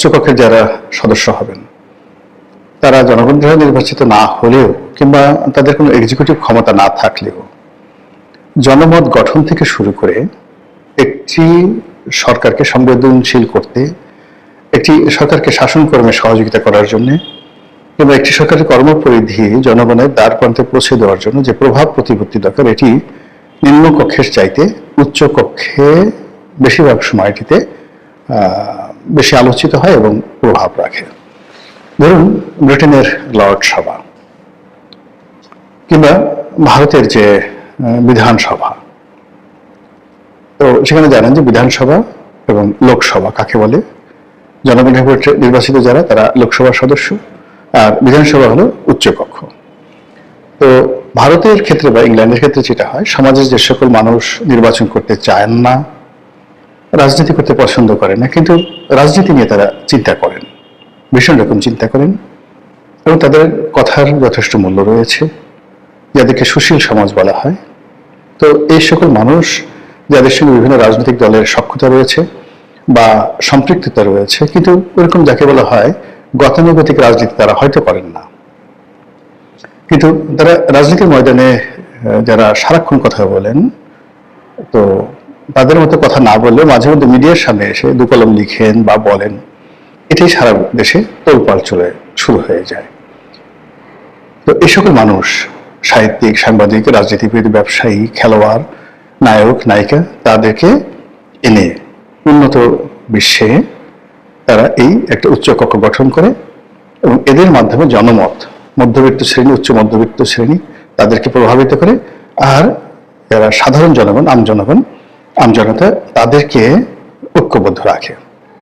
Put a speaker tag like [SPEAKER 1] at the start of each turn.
[SPEAKER 1] উচ্চকক্ষের যারা সদস্য হবেন তারা জনগণ দ্বারা নির্বাচিত না হলেও কিংবা তাদের কোনো এক্সিকিউটিভ ক্ষমতা না থাকলেও জনমত গঠন থেকে শুরু করে একটি সরকারকে সংবেদনশীল করতে, একটি সরকারকে শাসনকর্মে সহযোগিতা করার জন্য কিংবা একটি সরকারের কর্মপরিধি জনগণের দ্বার প্রান্তে পৌঁছে দেওয়ার জন্য যে প্রভাব প্রতিপত্তি দরকার, এটি নিম্নকক্ষের চাইতে উচ্চকক্ষে বেশিরভাগ সময়টিতে বেশি আলোচিত হয় এবং প্রভাব রাখে। ধরুন ব্রিটেনের লর্ড সভা কিংবা ভারতের যে বিধানসভা, তো সেখানে জানেন যে বিধানসভা এবং লোকসভা কাকে বলে। জনগণের নির্বাচিত যারা তারা লোকসভার সদস্য, আর বিধানসভা হলো উচ্চকক্ষ। তো ভারতের ক্ষেত্রে বা ইংল্যান্ডের ক্ষেত্রে যেটা হয়, সমাজের যে সকল মানুষ নির্বাচন করতে চান না, রাজনীতি করতে পছন্দ করেন না, কিন্তু রাজনীতি নিয়ে তারা চিন্তা করেন, ভীষণ রকম চিন্তা করেন এবং তাদের কথার যথেষ্ট মূল্য রয়েছে, যাদেরকে সুশীল সমাজ বলা হয়। তো এই সকল মানুষ যাদের সঙ্গে বিভিন্ন রাজনৈতিক দলের সখ্যতা রয়েছে বা সম্পৃক্ততা রয়েছে, কিন্তু ওরকম যাকে বলা হয় গতানুগতিক রাজনীতি তারা হয়তো করেন না, কিন্তু তারা রাজনীতির ময়দানে যারা সারাক্ষণ কথা বলেন, তো তাদের মতো কথা না বললেও মাঝে মধ্যে মিডিয়ার সামনে এসে দু কলম লিখেন বা বলেন, এটাই সারা দেশে তোলপাড় শুরু হয়ে যায়। তো এই সকল মানুষ, সাহিত্যিক, সাংবাদিক, রাজনীতিবিদ, ব্যবসায়ী, খেলোয়াড়, নায়ক, নায়িকা, তাদেরকে এনে উন্নত বিশ্বে তারা এই একটা উচ্চকক্ষ গঠন করে এবং এদের মাধ্যমে জনমত, মধ্যবিত্ত শ্রেণী, উচ্চ মধ্যবিত্ত শ্রেণী তাদেরকে প্রভাবিত করে, আর যারা সাধারণ জনগণ, আমজনতা তাদেরকে ঐক্যবদ্ধ রাখে।